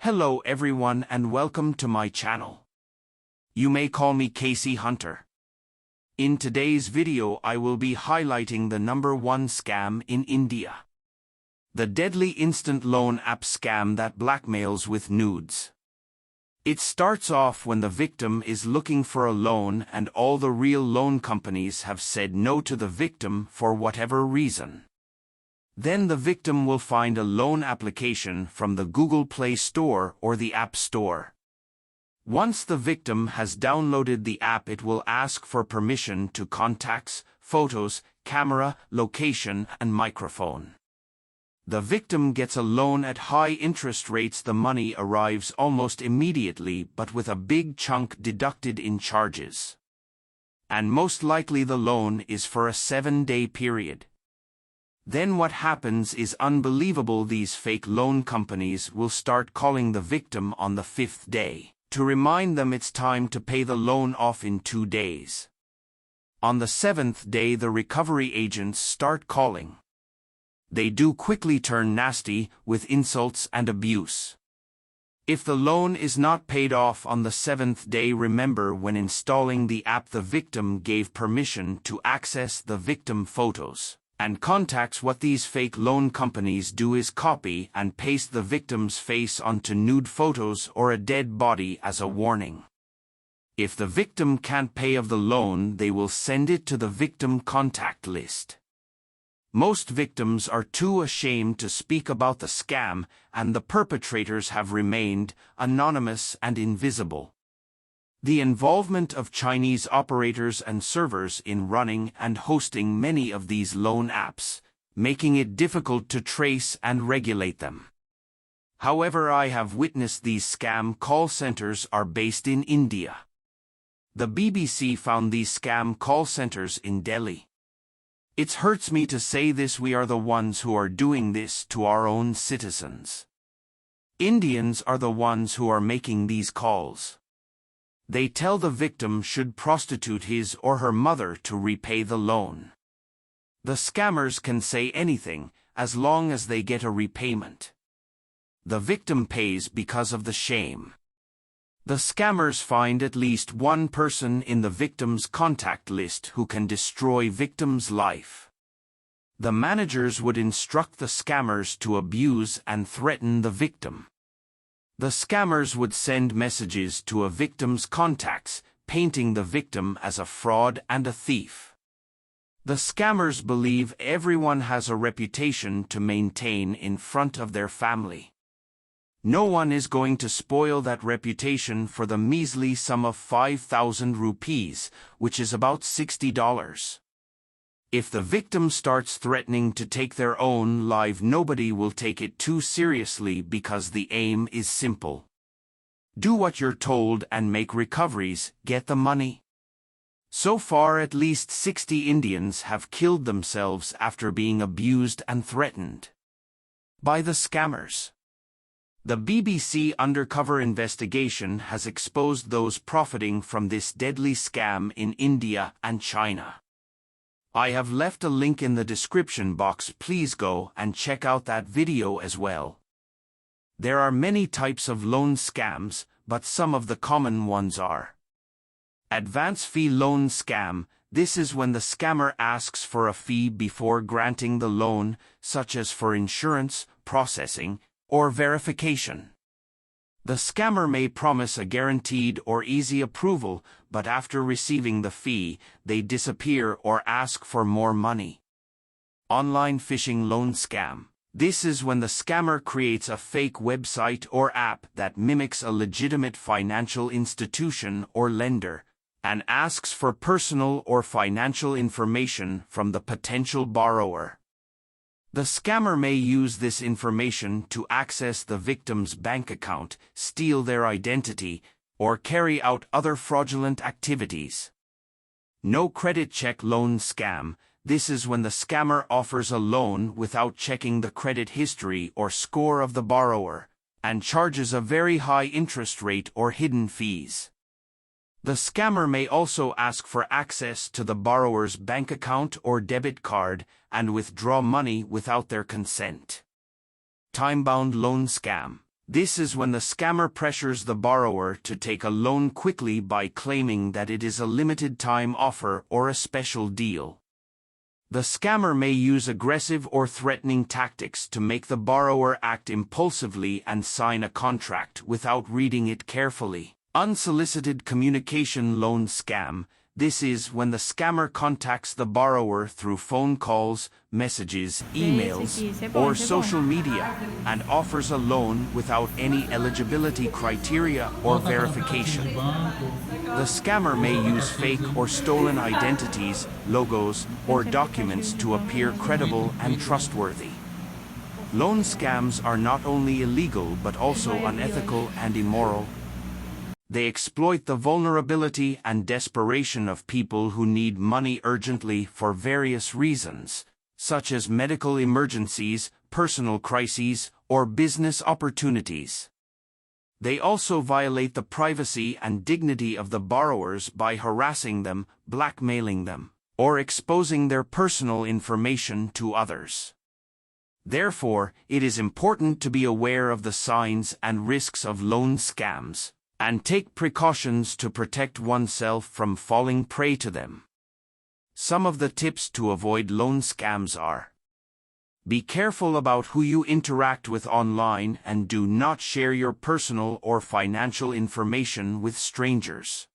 Hello everyone and welcome to my channel. You may call me Casey Hunter. In today's video I will be highlighting the #1 scam in India. The deadly instant loan app scam that blackmails with nudes. It starts off when the victim is looking for a loan and all the real loan companies have said no to the victim for whatever reason. Then the victim will find a loan application from the Google Play Store or the App Store. Once the victim has downloaded the app, it will ask for permission to contacts, photos, camera, location, and microphone. The victim gets a loan at high interest rates. The money arrives almost immediately but with a big chunk deducted in charges. And most likely the loan is for a 7-day period. Then what happens is unbelievable. These fake loan companies will start calling the victim on the 5th day to remind them it's time to pay the loan off in 2 days. On the 7th day the recovery agents start calling. They do quickly turn nasty with insults and abuse. If the loan is not paid off on the 7th day, remember when installing the app the victim gave permission to access the victim photos and contacts. What these fake loan companies do is copy and paste the victim's face onto nude photos or a dead body as a warning. If the victim can't pay of the loan, they will send it to the victim contact list. Most victims are too ashamed to speak about the scam, and the perpetrators have remained anonymous and invisible. The involvement of Chinese operators and servers in running and hosting many of these loan apps, making it difficult to trace and regulate them. However, I have witnessed these scam call centers are based in India. The BBC found these scam call centers in Delhi. It hurts me to say this, we are the ones who are doing this to our own citizens. Indians are the ones who are making these calls. They tell the victim should prostitute his or her mother to repay the loan. The scammers can say anything as long as they get a repayment. The victim pays because of the shame. The scammers find at least one person in the victim's contact list who can destroy victim's life. The managers would instruct the scammers to abuse and threaten the victim. The scammers would send messages to a victim's contacts, painting the victim as a fraud and a thief. The scammers believe everyone has a reputation to maintain in front of their family. No one is going to spoil that reputation for the measly sum of 5,000 rupees, which is about $60. If the victim starts threatening to take their own life, nobody will take it too seriously because the aim is simple. Do what you're told and make recoveries, get the money. So far at least 60 Indians have killed themselves after being abused and threatened by the scammers. The BBC undercover investigation has exposed those profiting from this deadly scam in India and China. I have left a link in the description box. Please go and check out that video as well. There are many types of loan scams, but some of the common ones are: advance fee loan scam. This is when the scammer asks for a fee before granting the loan, such as for insurance, processing, or verification. The scammer may promise a guaranteed or easy approval, but after receiving the fee, they disappear or ask for more money. Online phishing loan scam. This is when the scammer creates a fake website or app that mimics a legitimate financial institution or lender, and asks for personal or financial information from the potential borrower. The scammer may use this information to access the victim's bank account, steal their identity, or carry out other fraudulent activities. No credit check loan scam. This is when the scammer offers a loan without checking the credit history or score of the borrower, and charges a very high interest rate or hidden fees. The scammer may also ask for access to the borrower's bank account or debit card and withdraw money without their consent. Time-bound loan scam. This is when the scammer pressures the borrower to take a loan quickly by claiming that it is a limited-time offer or a special deal. The scammer may use aggressive or threatening tactics to make the borrower act impulsively and sign a contract without reading it carefully. Unsolicited communication loan scam. This is when the scammer contacts the borrower through phone calls, messages, emails, or social media and offers a loan without any eligibility criteria or verification. The scammer may use fake or stolen identities, logos, or documents to appear credible and trustworthy. Loan scams are not only illegal but also unethical and immoral. They exploit the vulnerability and desperation of people who need money urgently for various reasons, such as medical emergencies, personal crises, or business opportunities. They also violate the privacy and dignity of the borrowers by harassing them, blackmailing them, or exposing their personal information to others. Therefore, it is important to be aware of the signs and risks of loan scams, and take precautions to protect oneself from falling prey to them. Some of the tips to avoid loan scams are: be careful about who you interact with online and do not share your personal or financial information with strangers.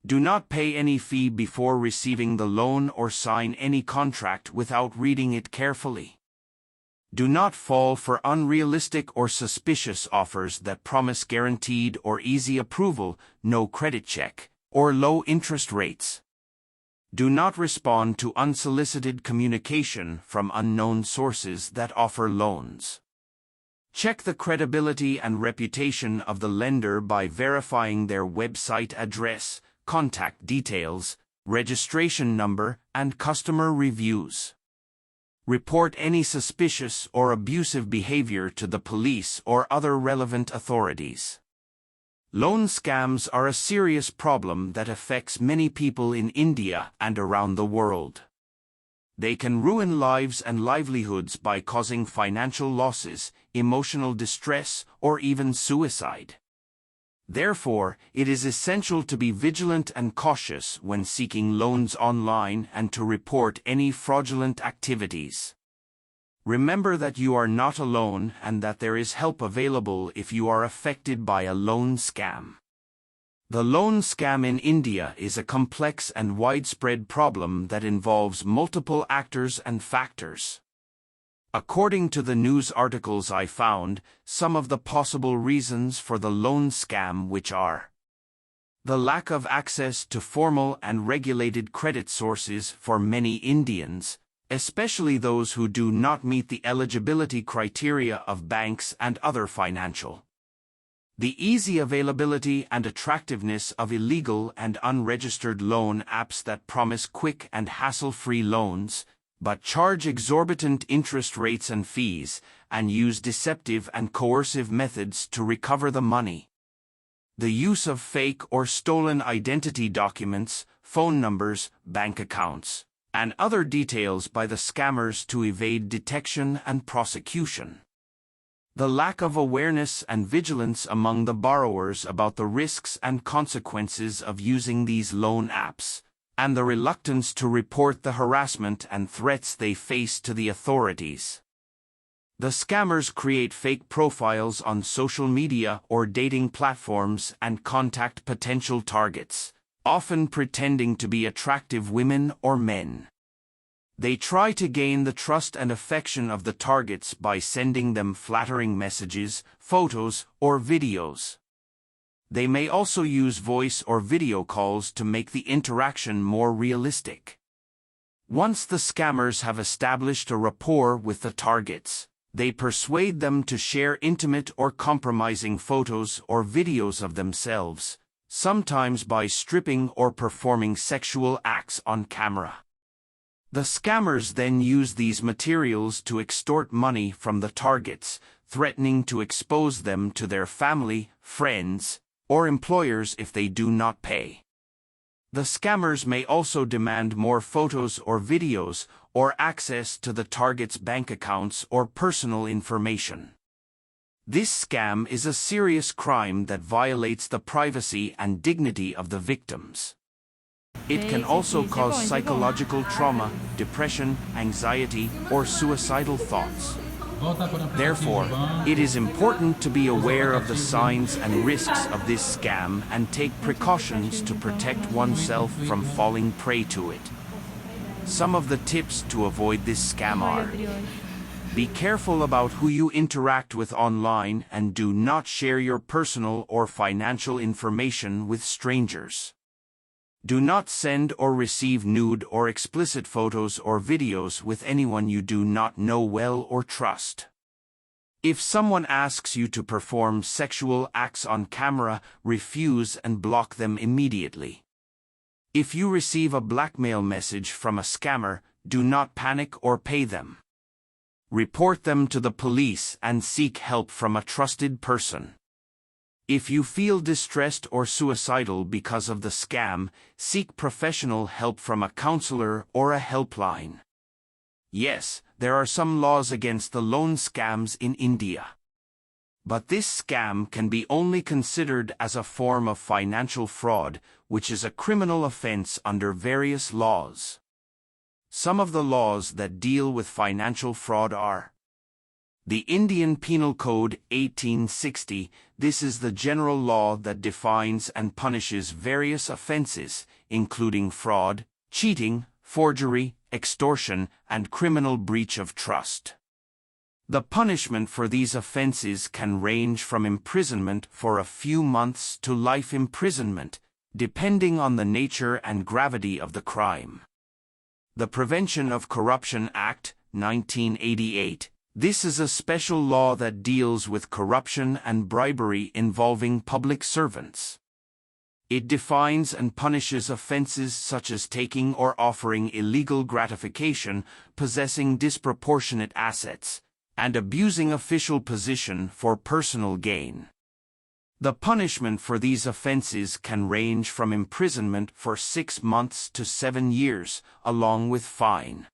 Do not pay any fee before receiving the loan or sign any contract without reading it carefully. Do not fall for unrealistic or suspicious offers that promise guaranteed or easy approval, no credit check, or low interest rates. Do not respond to unsolicited communication from unknown sources that offer loans. Check the credibility and reputation of the lender by verifying their website address, contact details, registration number, and customer reviews. Report any suspicious or abusive behavior to the police or other relevant authorities. Loan scams are a serious problem that affects many people in India and around the world. They can ruin lives and livelihoods by causing financial losses, emotional distress, or even suicide. Therefore, it is essential to be vigilant and cautious when seeking loans online and to report any fraudulent activities. Remember that you are not alone and that there is help available if you are affected by a loan scam. The loan scam in India is a complex and widespread problem that involves multiple actors and factors. According to the news articles I found, some of the possible reasons for the loan scam which are: the lack of access to formal and regulated credit sources for many Indians, especially those who do not meet the eligibility criteria of banks and other financial. The easy availability and attractiveness of illegal and unregistered loan apps that promise quick and hassle-free loans, but charge exorbitant interest rates and fees, and use deceptive and coercive methods to recover the money. The use of fake or stolen identity documents, phone numbers, bank accounts, and other details by the scammers to evade detection and prosecution. The lack of awareness and vigilance among the borrowers about the risks and consequences of using these loan apps, and the reluctance to report the harassment and threats they face to the authorities. The scammers create fake profiles on social media or dating platforms and contact potential targets, often pretending to be attractive women or men. They try to gain the trust and affection of the targets by sending them flattering messages, photos, or videos. They may also use voice or video calls to make the interaction more realistic. Once the scammers have established a rapport with the targets, they persuade them to share intimate or compromising photos or videos of themselves, sometimes by stripping or performing sexual acts on camera. The scammers then use these materials to extort money from the targets, threatening to expose them to their family, friends, or employers if they do not pay. The scammers may also demand more photos or videos, or access to the target's bank accounts or personal information. This scam is a serious crime that violates the privacy and dignity of the victims. It can also cause psychological trauma, depression, anxiety, or suicidal thoughts. Therefore, it is important to be aware of the signs and risks of this scam and take precautions to protect oneself from falling prey to it. Some of the tips to avoid this scam are: be careful about who you interact with online and do not share your personal or financial information with strangers. Do not send or receive nude or explicit photos or videos with anyone you do not know well or trust. If someone asks you to perform sexual acts on camera, refuse and block them immediately. If you receive a blackmail message from a scammer, do not panic or pay them. Report them to the police and seek help from a trusted person. If you feel distressed or suicidal because of the scam, seek professional help from a counselor or a helpline. Yes, there are some laws against the loan scams in India. But this scam can be only considered as a form of financial fraud, which is a criminal offense under various laws. Some of the laws that deal with financial fraud are: the Indian Penal Code 1860. This is the general law that defines and punishes various offenses, including fraud, cheating, forgery, extortion, and criminal breach of trust. The punishment for these offenses can range from imprisonment for a few months to life imprisonment, depending on the nature and gravity of the crime. The Prevention of Corruption Act, 1988. This is a special law that deals with corruption and bribery involving public servants. It defines and punishes offenses such as taking or offering illegal gratification, possessing disproportionate assets, and abusing official position for personal gain. The punishment for these offenses can range from imprisonment for 6 months to 7 years, along with fine.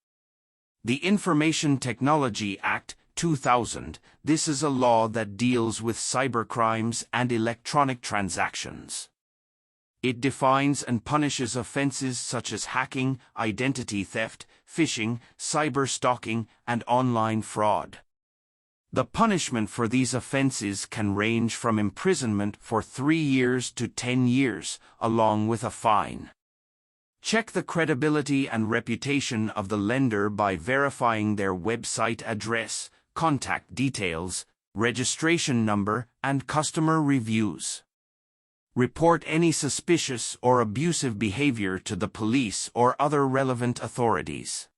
The Information Technology Act, 2000. This is a law that deals with cybercrimes and electronic transactions. It defines and punishes offenses such as hacking, identity theft, phishing, cyber-stalking, and online fraud. The punishment for these offenses can range from imprisonment for 3 years to 10 years, along with a fine. Check the credibility and reputation of the lender by verifying their website address, contact details, registration number, and customer reviews. Report any suspicious or abusive behavior to the police or other relevant authorities.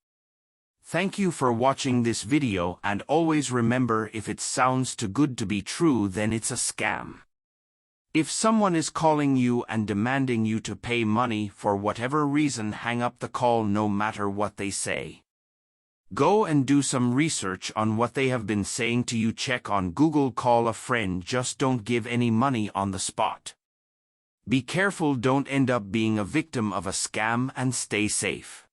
Thank you for watching this video, and always remember, if it sounds too good to be true, then it's a scam. If someone is calling you and demanding you to pay money for whatever reason, hang up the call no matter what they say. Go and do some research on what they have been saying to you. Check on Google, call a friend, just don't give any money on the spot. Be careful, don't end up being a victim of a scam, and stay safe.